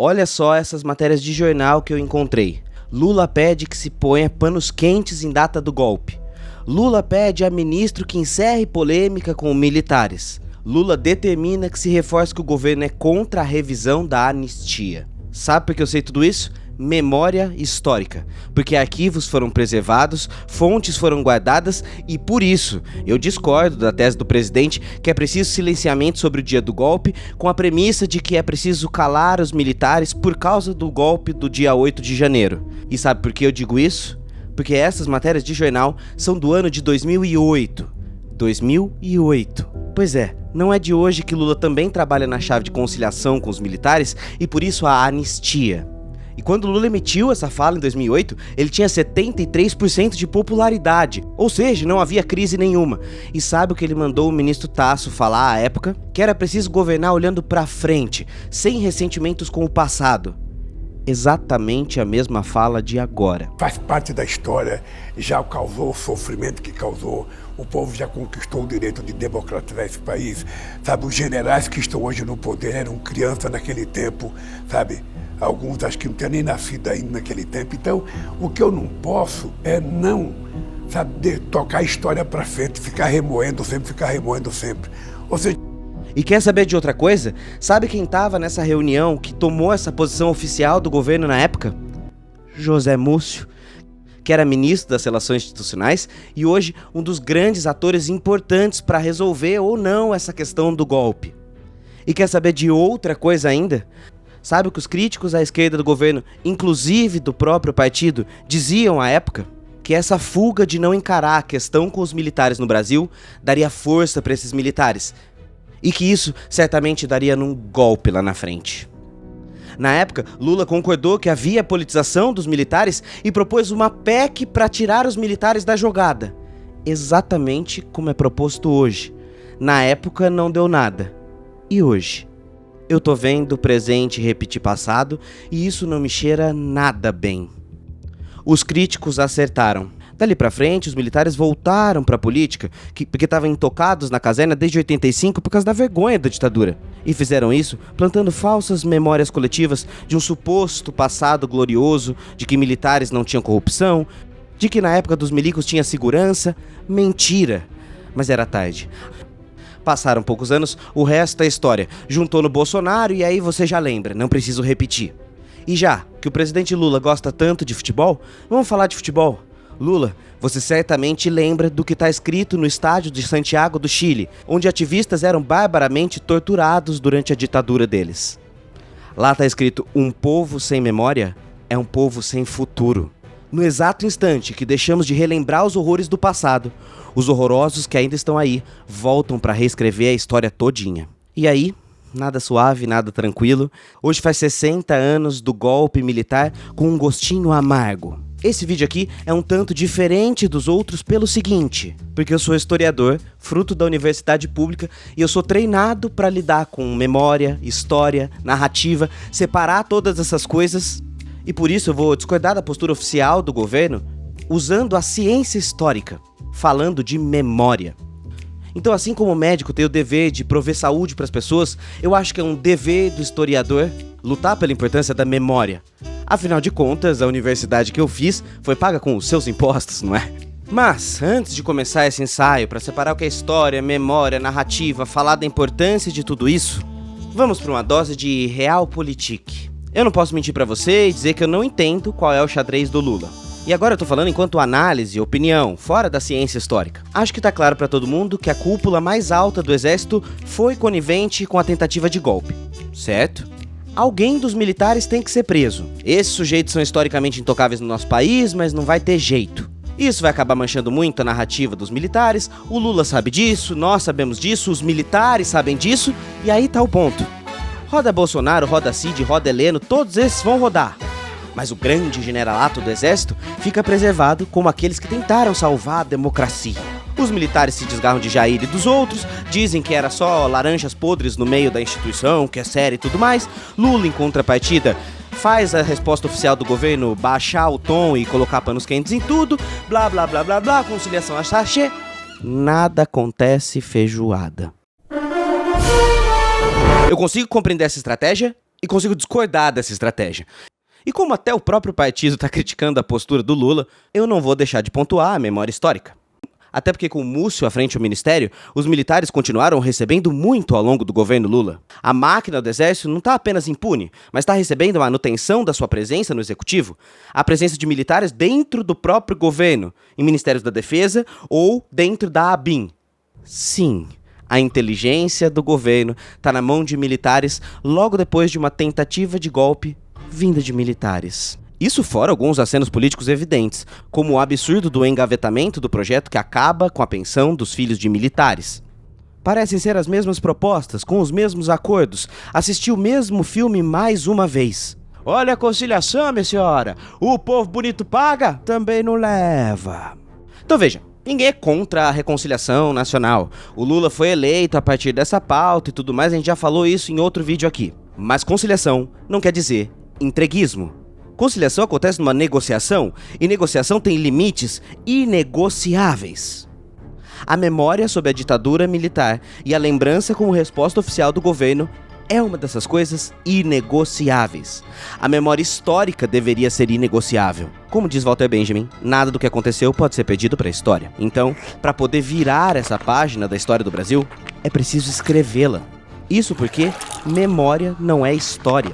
Olha só essas matérias de jornal que eu encontrei. Lula pede que se ponha panos quentes em data do golpe. Lula pede a ministro que encerre polêmica com militares. Lula determina que se reforce que o governo é contra a revisão da anistia. Sabe por que eu sei tudo isso? Memória histórica, porque arquivos foram preservados, fontes foram guardadas e por isso eu discordo da tese do presidente que é preciso silenciamento sobre o dia do golpe, com a premissa de que é preciso calar os militares por causa do golpe do dia 8 de janeiro. E sabe por que eu digo isso? Porque essas matérias de jornal são do ano de 2008. 2008. Pois é, não é de hoje que Lula também trabalha na chave de conciliação com os militares e por isso a anistia. E quando Lula emitiu essa fala em 2008, ele tinha 73% de popularidade, ou seja, não havia crise nenhuma. E sabe o que ele mandou o ministro Tasso falar à época? Que era preciso governar olhando pra frente, sem ressentimentos com o passado. Exatamente a mesma fala de agora. Faz parte da história, já causou o sofrimento que causou, o povo já conquistou o direito de democratizar esse país, sabe? Os generais que estão hoje no poder eram crianças naquele tempo, sabe? Alguns acho que não tinham nem nascido ainda naquele tempo. Então, o que eu não posso é não, sabe, tocar a história para frente, ficar remoendo sempre. Ou seja... E quer saber de outra coisa? Sabe quem estava nessa reunião que tomou essa posição oficial do governo na época? José Múcio, que era ministro das Relações Institucionais e hoje um dos grandes atores importantes para resolver ou não essa questão do golpe. E quer saber de outra coisa ainda? Sabe o que os críticos à esquerda do governo, inclusive do próprio partido, diziam à época? Que essa fuga de não encarar a questão com os militares no Brasil daria força para esses militares. E que isso certamente daria num golpe lá na frente. Na época, Lula concordou que havia politização dos militares e propôs uma PEC para tirar os militares da jogada. Exatamente como é proposto hoje. Na época não deu nada. E hoje? Eu tô vendo o presente repetir passado e isso não me cheira nada bem. Os críticos acertaram. Dali pra frente, os militares voltaram pra política, porque estavam intocados na caserna desde 85 por causa da vergonha da ditadura. E fizeram isso plantando falsas memórias coletivas de um suposto passado glorioso, de que militares não tinham corrupção, de que na época dos milicos tinha segurança. Mentira! Mas era tarde. Passaram poucos anos, o resto é história. Juntou no Bolsonaro e aí você já lembra, não preciso repetir. E já que o presidente Lula gosta tanto de futebol, vamos falar de futebol. Lula, você certamente lembra do que está escrito no estádio de Santiago do Chile, onde ativistas eram barbaramente torturados durante a ditadura deles. Lá está escrito: um povo sem memória é um povo sem futuro. No exato instante que deixamos de relembrar os horrores do passado, os horrorosos que ainda estão aí voltam para reescrever a história todinha. E aí, nada suave, nada tranquilo. Hoje faz 60 anos do golpe militar com um gostinho amargo. Esse vídeo aqui é um tanto diferente dos outros pelo seguinte, porque eu sou historiador, fruto da universidade pública, e eu sou treinado para lidar com memória, história, narrativa, separar todas essas coisas, e por isso eu vou discordar da postura oficial do governo usando a ciência histórica, falando de memória. Então, assim como o médico tem o dever de prover saúde para as pessoas, eu acho que é um dever do historiador lutar pela importância da memória. Afinal de contas, a universidade que eu fiz foi paga com os seus impostos, não é? Mas, antes de começar esse ensaio para separar o que é história, memória, narrativa, falar da importância de tudo isso, vamos para uma dose de realpolitik. Eu não posso mentir para você e dizer que eu não entendo qual é o xadrez do Lula. E agora eu tô falando enquanto análise, opinião, fora da ciência histórica. Acho que tá claro pra todo mundo que a cúpula mais alta do exército foi conivente com a tentativa de golpe, certo? Alguém dos militares tem que ser preso. Esses sujeitos são historicamente intocáveis no nosso país, mas não vai ter jeito. Isso vai acabar manchando muito a narrativa dos militares, o Lula sabe disso, nós sabemos disso, os militares sabem disso, e aí tá o ponto. Roda Bolsonaro, roda Cid, roda Heleno, todos esses vão rodar. Mas o grande generalato do exército fica preservado como aqueles que tentaram salvar a democracia. Os militares se desgarram de Jair e dos outros, dizem que era só laranjas podres no meio da instituição, que é sério e tudo mais. Lula, em contrapartida, faz a resposta oficial do governo baixar o tom e colocar panos quentes em tudo, blá blá blá blá blá, conciliação a sachê. Nada acontece feijoada. Eu consigo compreender essa estratégia? e consigo discordar dessa estratégia. E como até o próprio partido está criticando a postura do Lula, eu não vou deixar de pontuar a memória histórica. Até porque com o Múcio à frente do ministério, os militares continuaram recebendo muito ao longo do governo Lula. A máquina do exército não está apenas impune, mas está recebendo a manutenção da sua presença no executivo, a presença de militares dentro do próprio governo, em ministérios da defesa ou dentro da ABIN. Sim, a inteligência do governo está na mão de militares logo depois de uma tentativa de golpe vinda de militares. Isso fora alguns acenos políticos evidentes, como o absurdo do engavetamento do projeto que acaba com a pensão dos filhos de militares. Parecem ser as mesmas propostas, com os mesmos acordos, assistir o mesmo filme mais uma vez. Olha a conciliação, minha senhora, o povo bonito paga, também não leva. Então veja, ninguém é contra a reconciliação nacional. O Lula foi eleito a partir dessa pauta e tudo mais, a gente já falou isso em outro vídeo aqui. Mas conciliação não quer dizer entreguismo. Conciliação acontece numa negociação, e negociação tem limites inegociáveis. A memória sobre a ditadura militar e a lembrança como resposta oficial do governo é uma dessas coisas inegociáveis. A memória histórica deveria ser inegociável. Como diz Walter Benjamin, nada do que aconteceu pode ser perdido para a história. Então, para poder virar essa página da história do Brasil, é preciso escrevê-la. Isso porque memória não é história.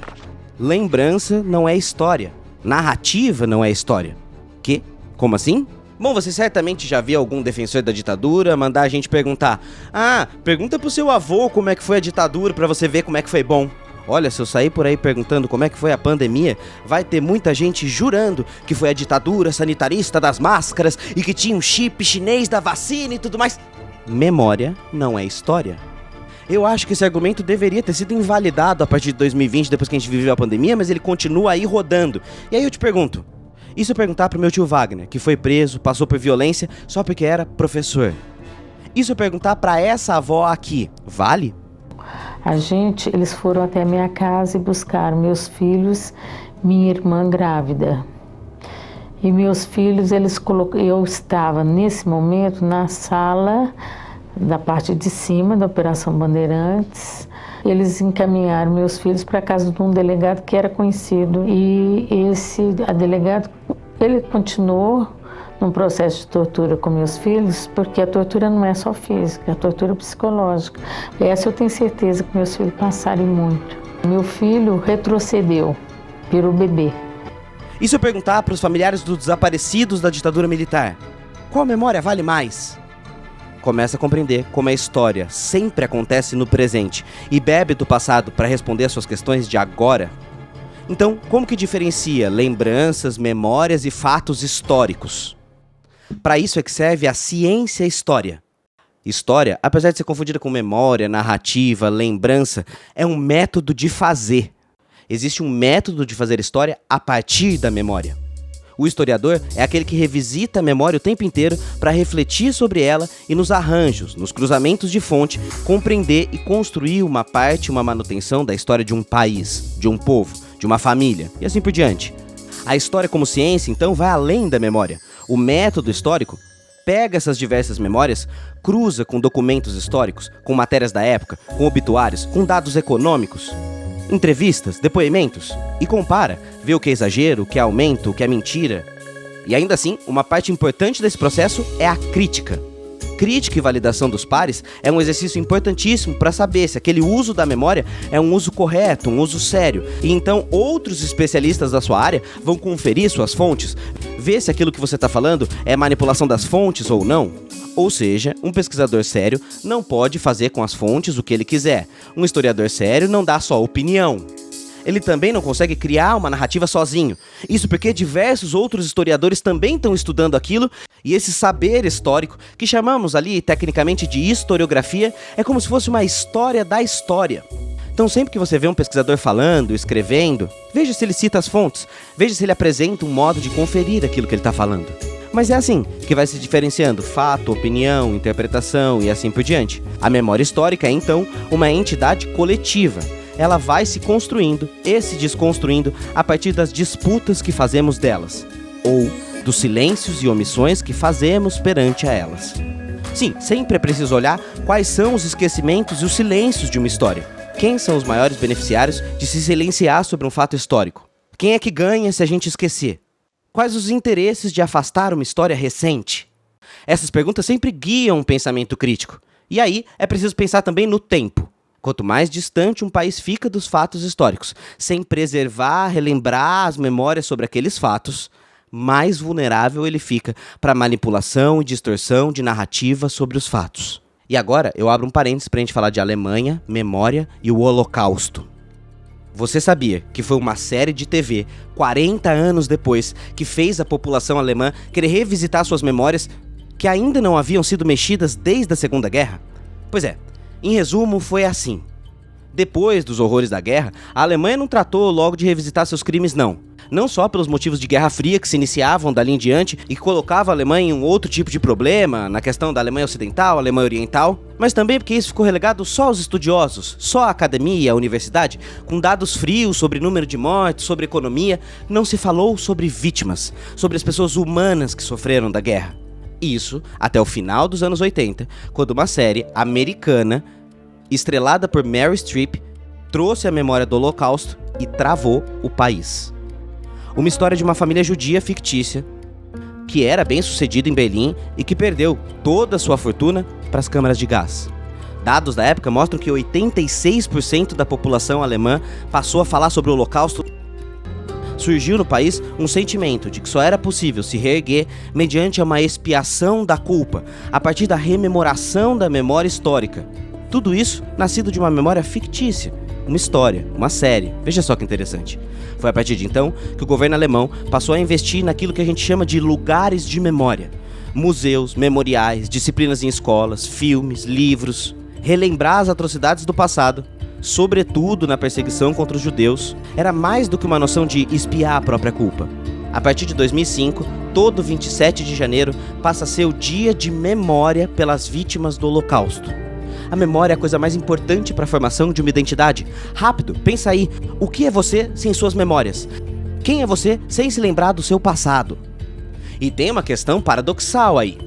Lembrança não é história. Narrativa não é história. Que? Como assim? Bom, você certamente já viu algum defensor da ditadura mandar a gente perguntar: pergunta pro seu avô como é que foi a ditadura pra você ver como é que foi bom. Olha, se eu sair por aí perguntando como é que foi a pandemia, vai ter muita gente jurando que foi a ditadura sanitarista das máscaras e que tinha um chip chinês da vacina e tudo mais. Memória não é história. Eu acho que esse argumento deveria ter sido invalidado a partir de 2020, depois que a gente viveu a pandemia, mas ele continua aí rodando. E aí eu te pergunto, e se eu perguntar pro meu tio Wagner, que foi preso, passou por violência, só porque era professor? E se eu perguntar pra essa avó aqui, vale? Eles foram até a minha casa e buscaram meus filhos, minha irmã grávida. E meus filhos, eu estava nesse momento na sala da parte de cima da Operação Bandeirantes. Eles encaminharam meus filhos para a casa de um delegado que era conhecido. E a delegado, ele continuou num processo de tortura com meus filhos, porque a tortura não é só física, é a tortura psicológica. Essa eu tenho certeza que meus filhos passaram muito. Meu filho retrocedeu, virou bebê. E se eu perguntar para os familiares dos desaparecidos da ditadura militar, qual memória vale mais? Começa a compreender como a história sempre acontece no presente e bebe do passado para responder às suas questões de agora. Então, como que diferencia lembranças, memórias e fatos históricos? Para isso é que serve a ciência história. História, apesar de ser confundida com memória, narrativa, lembrança, é um método de fazer. Existe um método de fazer história a partir da memória. O historiador é aquele que revisita a memória o tempo inteiro para refletir sobre ela e nos arranjos, nos cruzamentos de fonte, compreender e construir uma manutenção da história de um país, de um povo, de uma família e assim por diante. A história como ciência, então, vai além da memória. O método histórico pega essas diversas memórias, cruza com documentos históricos, com matérias da época, com obituários, com dados econômicos, entrevistas, depoimentos, e compara, vê o que é exagero, o que é aumento, o que é mentira. E ainda assim, uma parte importante desse processo é a crítica. Crítica e validação dos pares é um exercício importantíssimo para saber se aquele uso da memória é um uso correto, um uso sério. E então outros especialistas da sua área vão conferir suas fontes, ver se aquilo que você está falando é manipulação das fontes ou não. Ou seja, um pesquisador sério não pode fazer com as fontes o que ele quiser. Um historiador sério não dá só opinião. Ele também não consegue criar uma narrativa sozinho. Isso porque diversos outros historiadores também estão estudando aquilo, e esse saber histórico, que chamamos ali tecnicamente de historiografia, é como se fosse uma história da história. Então sempre que você vê um pesquisador falando, escrevendo, veja se ele cita as fontes, veja se ele apresenta um modo de conferir aquilo que ele está falando. Mas é assim que vai se diferenciando fato, opinião, interpretação e assim por diante. A memória histórica é então uma entidade coletiva. Ela vai se construindo e se desconstruindo a partir das disputas que fazemos delas, ou dos silêncios e omissões que fazemos perante a elas. Sim, sempre é preciso olhar quais são os esquecimentos e os silêncios de uma história. Quem são os maiores beneficiários de se silenciar sobre um fato histórico? Quem é que ganha se a gente esquecer? Quais os interesses de afastar uma história recente? Essas perguntas sempre guiam um pensamento crítico. E aí é preciso pensar também no tempo. Quanto mais distante um país fica dos fatos históricos, sem preservar, relembrar as memórias sobre aqueles fatos, mais vulnerável ele fica para manipulação e distorção de narrativa sobre os fatos. E agora eu abro um parênteses para a gente falar de Alemanha, memória e o Holocausto. Você sabia que foi uma série de TV, 40 anos depois, que fez a população alemã querer revisitar suas memórias que ainda não haviam sido mexidas desde a Segunda Guerra? Pois é, em resumo, foi assim. Depois dos horrores da guerra, a Alemanha não tratou logo de revisitar seus crimes, não. Não só pelos motivos de Guerra Fria que se iniciavam dali em diante e que colocavam a Alemanha em um outro tipo de problema, na questão da Alemanha Ocidental, Alemanha Oriental, mas também porque isso ficou relegado só aos estudiosos, só à academia e à universidade, com dados frios sobre número de mortes, sobre economia. Não se falou sobre vítimas, sobre as pessoas humanas que sofreram da guerra. Isso até o final dos anos 80, quando uma série americana, estrelada por Meryl Streep, trouxe a memória do Holocausto e travou o país. Uma história de uma família judia fictícia, que era bem sucedida em Berlim e que perdeu toda a sua fortuna para as câmaras de gás. Dados da época mostram que 86% da população alemã passou a falar sobre o Holocausto. Surgiu no país um sentimento de que só era possível se reerguer mediante uma expiação da culpa, a partir da rememoração da memória histórica. Tudo isso nascido de uma memória fictícia, uma história, uma série. Veja só que interessante. Foi a partir de então que o governo alemão passou a investir naquilo que a gente chama de lugares de memória. Museus, memoriais, disciplinas em escolas, filmes, livros. Relembrar as atrocidades do passado, sobretudo na perseguição contra os judeus, era mais do que uma noção de expiar a própria culpa. A partir de 2005, todo 27 de janeiro passa a ser o dia de memória pelas vítimas do Holocausto. A memória é a coisa mais importante para a formação de uma identidade. Rápido, pensa aí, o que é você sem suas memórias? Quem é você sem se lembrar do seu passado? E tem uma questão paradoxal aí.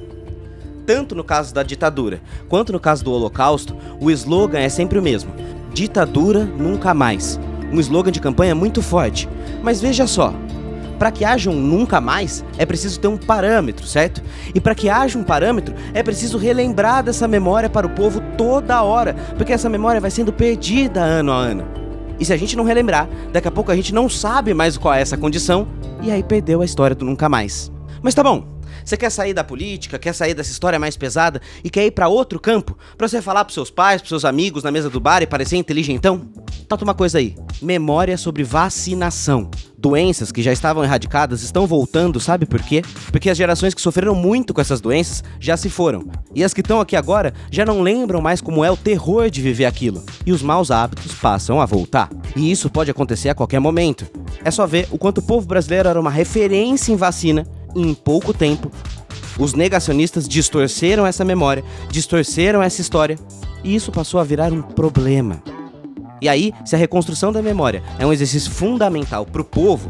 Tanto no caso da ditadura, quanto no caso do Holocausto, o slogan é sempre o mesmo: ditadura nunca mais. Um slogan de campanha muito forte. Mas veja só, para que haja um nunca mais, é preciso ter um parâmetro, certo? E para que haja um parâmetro, é preciso relembrar dessa memória para o povo toda hora, porque essa memória vai sendo perdida ano a ano. E se a gente não relembrar, daqui a pouco a gente não sabe mais qual é essa condição, e aí perdeu a história do nunca mais. Mas tá bom, você quer sair da política, quer sair dessa história mais pesada e quer ir para outro campo, para você falar pros seus pais, pros seus amigos na mesa do bar e parecer inteligentão? Nota uma coisa aí, memória sobre vacinação. Doenças que já estavam erradicadas estão voltando, sabe por quê? Porque as gerações que sofreram muito com essas doenças já se foram. E as que estão aqui agora já não lembram mais como é o terror de viver aquilo. E os maus hábitos passam a voltar. E isso pode acontecer a qualquer momento. É só ver o quanto o povo brasileiro era uma referência em vacina e em pouco tempo os negacionistas distorceram essa memória, distorceram essa história e isso passou a virar um problema. E aí, se a reconstrução da memória é um exercício fundamental para o povo,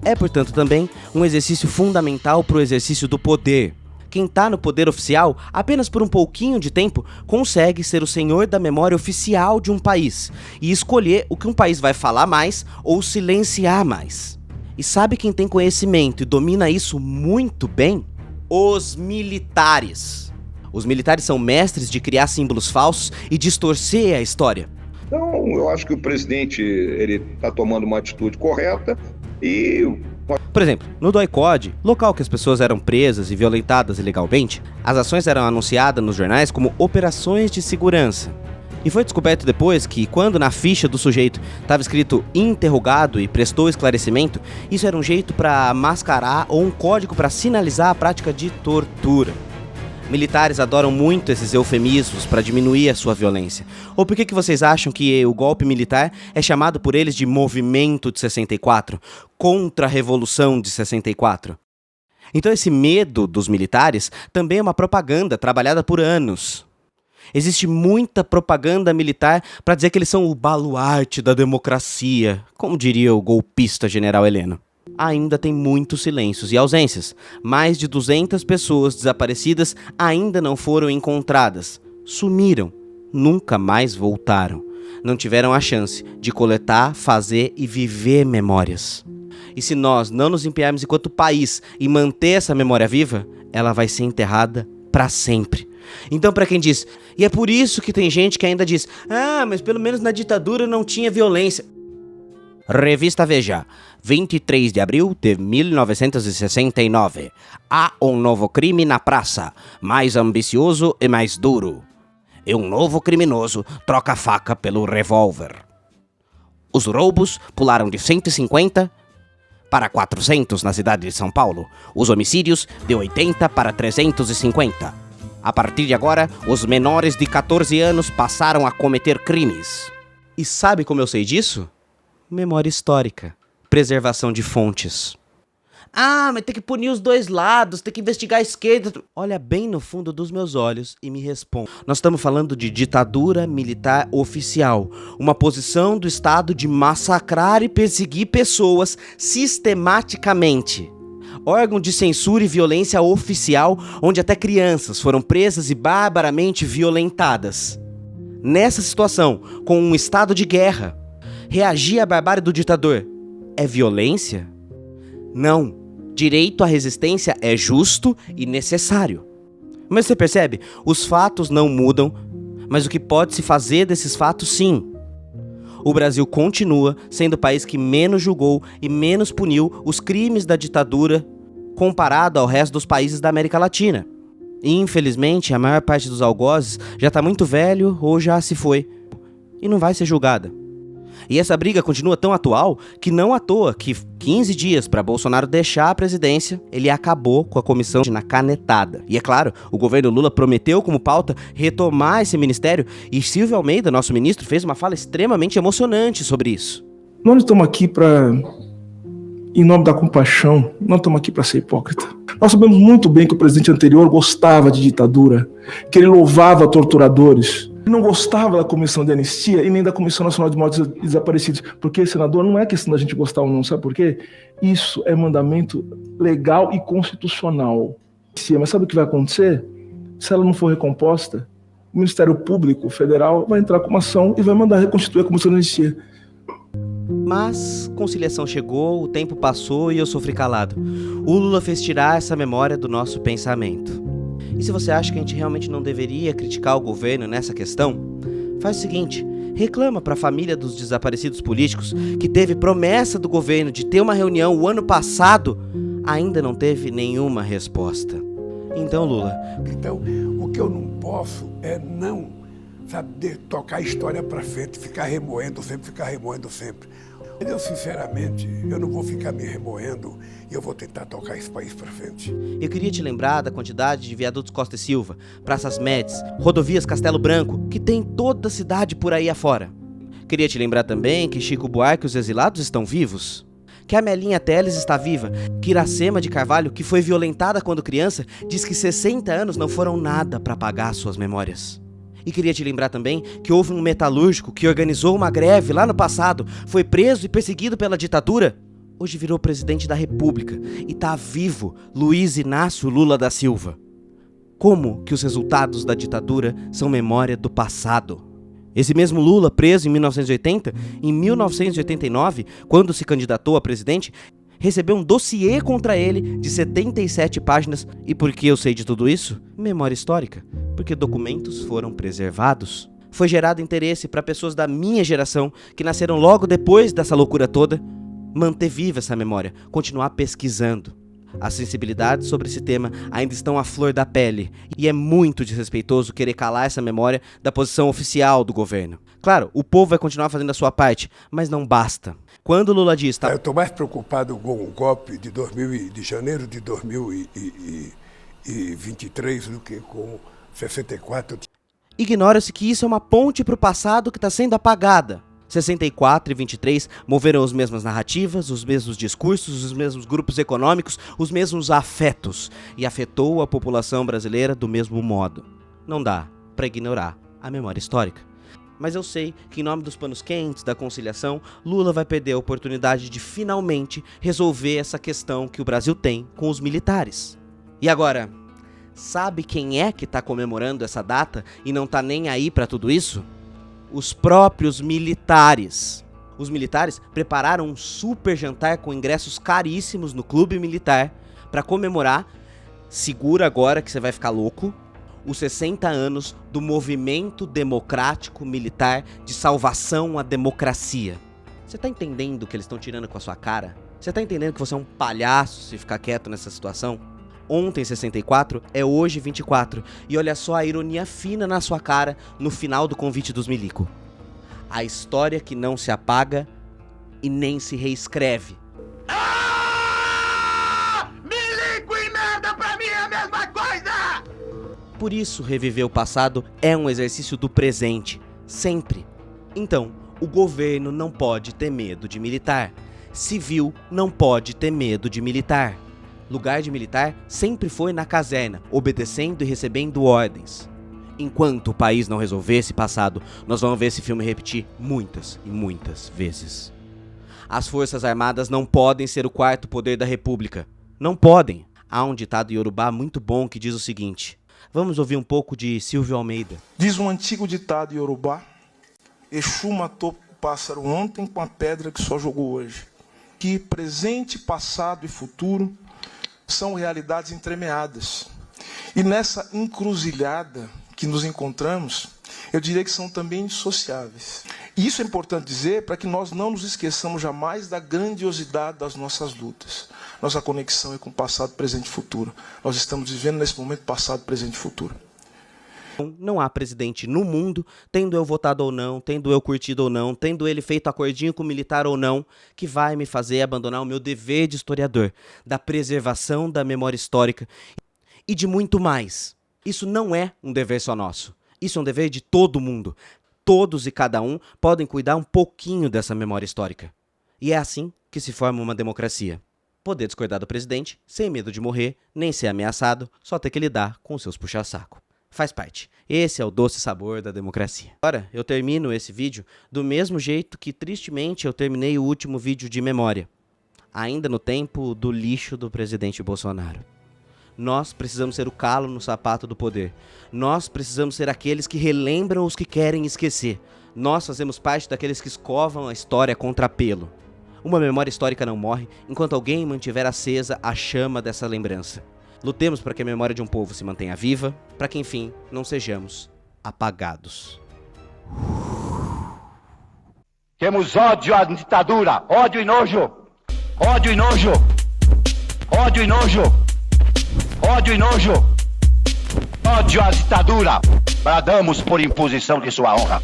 é, portanto, também um exercício fundamental para o exercício do poder. Quem está no poder oficial, apenas por um pouquinho de tempo, consegue ser o senhor da memória oficial de um país e escolher o que um país vai falar mais ou silenciar mais. E sabe quem tem conhecimento e domina isso muito bem? Os militares. Os militares são mestres de criar símbolos falsos e distorcer a história. Então, eu acho que o presidente está tomando uma atitude correta e... Por exemplo, no DOI-CODE, local que as pessoas eram presas e violentadas ilegalmente, as ações eram anunciadas nos jornais como operações de segurança. E foi descoberto depois que, quando na ficha do sujeito estava escrito interrogado e prestou esclarecimento, isso era um jeito para mascarar ou um código para sinalizar a prática de tortura. Militares adoram muito esses eufemismos para diminuir a sua violência. Ou por que vocês acham que o golpe militar é chamado por eles de Movimento de 64, contra a Revolução de 64? Então esse medo dos militares também é uma propaganda trabalhada por anos. Existe muita propaganda militar para dizer que eles são o baluarte da democracia, como diria o golpista general Heleno. Ainda tem muitos silêncios e ausências. Mais de 200 pessoas desaparecidas ainda não foram encontradas. Sumiram. Nunca mais voltaram. não tiveram a chance de coletar, fazer e viver memórias. E se nós não nos empenharmos enquanto país em manter essa memória viva, ela vai ser enterrada para sempre. Então, para quem diz, e é por isso que tem gente que ainda diz, mas pelo menos na ditadura não tinha violência. Revista Veja, 23 de abril de 1969. Há um novo crime na praça, mais ambicioso e mais duro. E um novo criminoso troca a faca pelo revólver. Os roubos pularam de 150 para 400 na cidade de São Paulo. Os homicídios de 80 para 350. A partir de agora, os menores de 14 anos passaram a cometer crimes. E sabe como eu sei disso? Memória histórica. Preservação de fontes. Mas tem que punir os dois lados, tem que investigar a esquerda. Olha bem no fundo dos meus olhos e me responde. Nós estamos falando de ditadura militar oficial. Uma posição do Estado de massacrar e perseguir pessoas sistematicamente. Órgão de censura e violência oficial, onde até crianças foram presas e barbaramente violentadas. Nessa situação, com um estado de guerra, reagir à barbárie do ditador é violência? Não. Direito à resistência é justo e necessário. Mas você percebe? Os fatos não mudam, mas o que pode se fazer desses fatos, sim. O Brasil continua sendo o país que menos julgou e menos puniu os crimes da ditadura comparado ao resto dos países da América Latina. E, infelizmente, a maior parte dos algozes já está muito velho ou já se foi e não vai ser julgada. E essa briga continua tão atual que não à toa que 15 dias para Bolsonaro deixar a presidência, ele acabou com a comissão na canetada. E é claro, o governo Lula prometeu como pauta retomar esse ministério e Silvio Almeida, nosso ministro, fez uma fala extremamente emocionante sobre isso. Nós não estamos aqui em nome da compaixão, não estamos aqui para ser hipócrita. Nós sabemos muito bem que o presidente anterior gostava de ditadura, que ele louvava torturadores. Ele não gostava da Comissão de Anistia e nem da Comissão Nacional de Mortos e Desaparecidos. Porque, senador, não é questão da gente gostar ou não, sabe por quê? Isso é mandamento legal e constitucional. Mas sabe o que vai acontecer? Se ela não for recomposta, o Ministério Público Federal vai entrar com uma ação e vai mandar reconstituir a Comissão de Anistia. Mas conciliação chegou, o tempo passou e eu sofri calado. O Lula fez tirar essa memória do nosso pensamento. E se você acha que a gente realmente não deveria criticar o governo nessa questão, faz o seguinte, reclama para a família dos desaparecidos políticos que teve promessa do governo de ter uma reunião o ano passado, ainda não teve nenhuma resposta. Então, Lula... Então, o que eu não posso é não, tocar a história para frente, ficar remoendo sempre. Eu, sinceramente, eu não vou ficar me remoendo e eu vou tentar tocar esse país para frente. Eu queria te lembrar da quantidade de viadutos Costa e Silva, praças Médici, rodovias Castelo Branco, que tem toda a cidade por aí afora. Queria te lembrar também que Chico Buarque e os exilados estão vivos. Que a Melinha Teles está viva, que Iracema de Carvalho, que foi violentada quando criança, diz que 60 anos não foram nada para apagar suas memórias. E queria te lembrar também que houve um metalúrgico que organizou uma greve lá no passado, foi preso e perseguido pela ditadura, hoje virou presidente da República e tá vivo, Luiz Inácio Lula da Silva. Como que os resultados da ditadura são memória do passado? Esse mesmo Lula, preso em 1980, em 1989, quando se candidatou a presidente, recebeu um dossiê contra ele de 77 páginas. E por que eu sei de tudo isso? Memória histórica. Porque documentos foram preservados. Foi gerado interesse para pessoas da minha geração, que nasceram logo depois dessa loucura toda, manter viva essa memória, continuar pesquisando. As sensibilidades sobre esse tema ainda estão à flor da pele, e é muito desrespeitoso querer calar essa memória da posição oficial do governo. Claro, o povo vai continuar fazendo a sua parte, mas não basta. Quando o Lula diz... Eu estou mais preocupado com o golpe de janeiro de 2023 do que com 64. Ignora-se que isso é uma ponte para o passado que está sendo apagada. 64 e 23 moveram as mesmas narrativas, os mesmos discursos, os mesmos grupos econômicos, os mesmos afetos, e afetou a população brasileira do mesmo modo. Não dá para ignorar a memória histórica. Mas eu sei que, em nome dos panos quentes, da conciliação, Lula vai perder a oportunidade de finalmente resolver essa questão que o Brasil tem com os militares. E agora, sabe quem é que está comemorando essa data e não está nem aí para tudo isso? os próprios militares. Os militares prepararam um super jantar com ingressos caríssimos no clube militar para comemorar, segura agora que você vai ficar louco, os 60 anos do movimento democrático militar de salvação à democracia. Você tá entendendo o que eles estão tirando com a sua cara? Você tá entendendo que você é um palhaço se ficar quieto nessa situação? Ontem 64 é hoje 24. E olha só a ironia fina na sua cara no final do convite dos milico. A história que não se apaga e nem se reescreve. Milico e merda pra mim é a mesma coisa! Por isso, reviver o passado é um exercício do presente, sempre. Então, o governo não pode ter medo de militar. Civil não pode ter medo de militar. Lugar de militar sempre foi na caserna, obedecendo e recebendo ordens. Enquanto o país não resolver esse passado, nós vamos ver esse filme repetir muitas e muitas vezes. As Forças Armadas não podem ser o quarto poder da República. Não podem. Há um ditado iorubá muito bom que diz o seguinte. Vamos ouvir um pouco de Silvio Almeida. Diz um antigo ditado iorubá: Exu matou o pássaro ontem com a pedra que só jogou hoje. Que presente, passado e futuro são realidades entremeadas. E nessa encruzilhada que nos encontramos, eu diria que são também indissociáveis. E isso é importante dizer para que nós não nos esqueçamos jamais da grandiosidade das nossas lutas. Nossa conexão é com passado, presente e futuro. Nós estamos vivendo nesse momento passado, presente e futuro. Não há presidente no mundo, tendo eu votado ou não, tendo eu curtido ou não, tendo ele feito acordinho com o militar ou não, que vai me fazer abandonar o meu dever de historiador, da preservação da memória histórica e de muito mais. Isso não é um dever só nosso. Isso é um dever de todo mundo. Todos e cada um podem cuidar um pouquinho dessa memória histórica. E é assim que se forma uma democracia. Poder discordar do presidente, sem medo de morrer, nem ser ameaçado, só ter que lidar com os seus puxa-saco. Faz parte. Esse é o doce sabor da democracia. Agora, eu termino esse vídeo do mesmo jeito que, tristemente, eu terminei o último vídeo de memória. Ainda no tempo do lixo do presidente Bolsonaro. Nós precisamos ser o calo no sapato do poder. Nós precisamos ser aqueles que relembram os que querem esquecer. Nós fazemos parte daqueles que escovam a história contra pelo. Uma memória histórica não morre enquanto alguém mantiver acesa a chama dessa lembrança. Lutemos para que a memória de um povo se mantenha viva, para que, enfim, não sejamos apagados. Temos ódio à ditadura, ódio e nojo, ódio e nojo, ódio e nojo, ódio e nojo, ódio à ditadura. Bradamos por imposição de sua honra.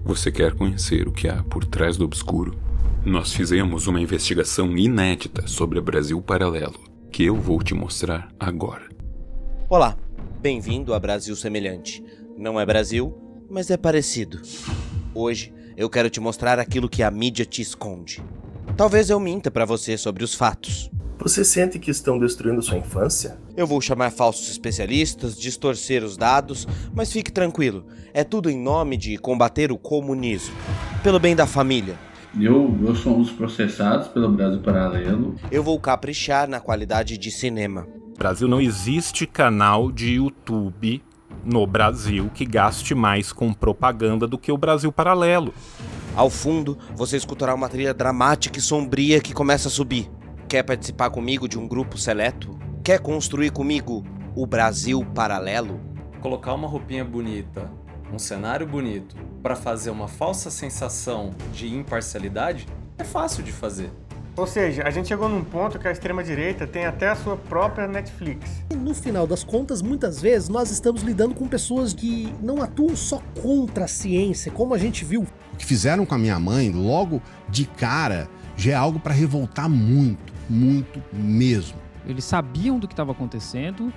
Você quer conhecer o que há por trás do obscuro? Nós fizemos uma investigação inédita sobre o Brasil Paralelo, que eu vou te mostrar agora. Olá, bem-vindo a Brasil Semelhante. Não é Brasil, mas é parecido. Hoje eu quero te mostrar aquilo que a mídia te esconde. Talvez eu minta pra você sobre os fatos. Você sente que estão destruindo sua infância? Eu vou chamar falsos especialistas, distorcer os dados, mas fique tranquilo, é tudo em nome de combater o comunismo, pelo bem da família. Eu sou um dos processados pelo Brasil Paralelo. Eu vou caprichar na qualidade de cinema. Brasil, não existe canal de YouTube no Brasil que gaste mais com propaganda do que o Brasil Paralelo. Ao fundo, você escutará uma trilha dramática e sombria que começa a subir. Quer participar comigo de um grupo seleto? Quer construir comigo o Brasil Paralelo? Colocar uma roupinha bonita, um cenário bonito, para fazer uma falsa sensação de imparcialidade é fácil de fazer. Ou seja, a gente chegou num ponto que a extrema-direita tem até a sua própria Netflix. E no final das contas, muitas vezes, nós estamos lidando com pessoas que não atuam só contra a ciência, como a gente viu. O que fizeram com a minha mãe, logo de cara, já é algo para revoltar muito, muito mesmo. Eles sabiam do que estava acontecendo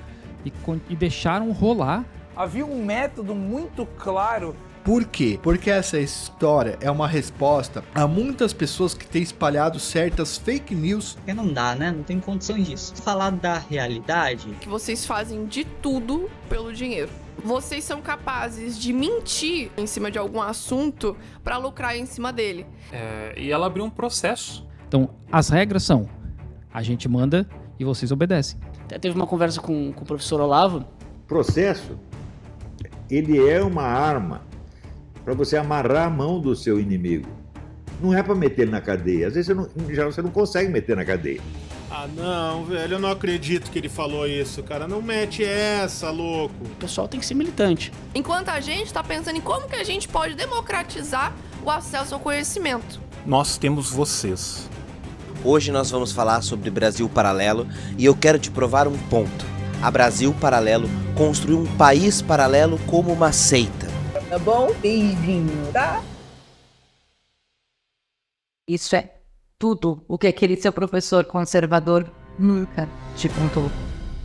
e deixaram rolar. Havia um método muito claro. Por quê? Porque essa história é uma resposta a muitas pessoas que têm espalhado certas fake news. Porque não dá, né? Não tem condições disso. Falar da realidade... Que vocês fazem de tudo pelo dinheiro. Vocês são capazes de mentir em cima de algum assunto para lucrar em cima dele. E ela abriu um processo. Então, as regras são: a gente manda e vocês obedecem. Até teve uma conversa com o professor Olavo. Processo, ele é uma arma para você amarrar a mão do seu inimigo. Não é para meter ele na cadeia. Às vezes você não consegue meter na cadeia. Ah, não, velho, eu não acredito que ele falou isso, cara. Não mete essa, louco. O pessoal tem que ser militante. Enquanto a gente tá pensando em como que a gente pode democratizar o acesso ao conhecimento. Nós temos vocês. Hoje nós vamos falar sobre Brasil Paralelo e eu quero te provar um ponto. A Brasil Paralelo construiu um país paralelo como uma seita. Tá bom? Beijinho, tá? Isso é tudo o que aquele seu professor conservador nunca te contou.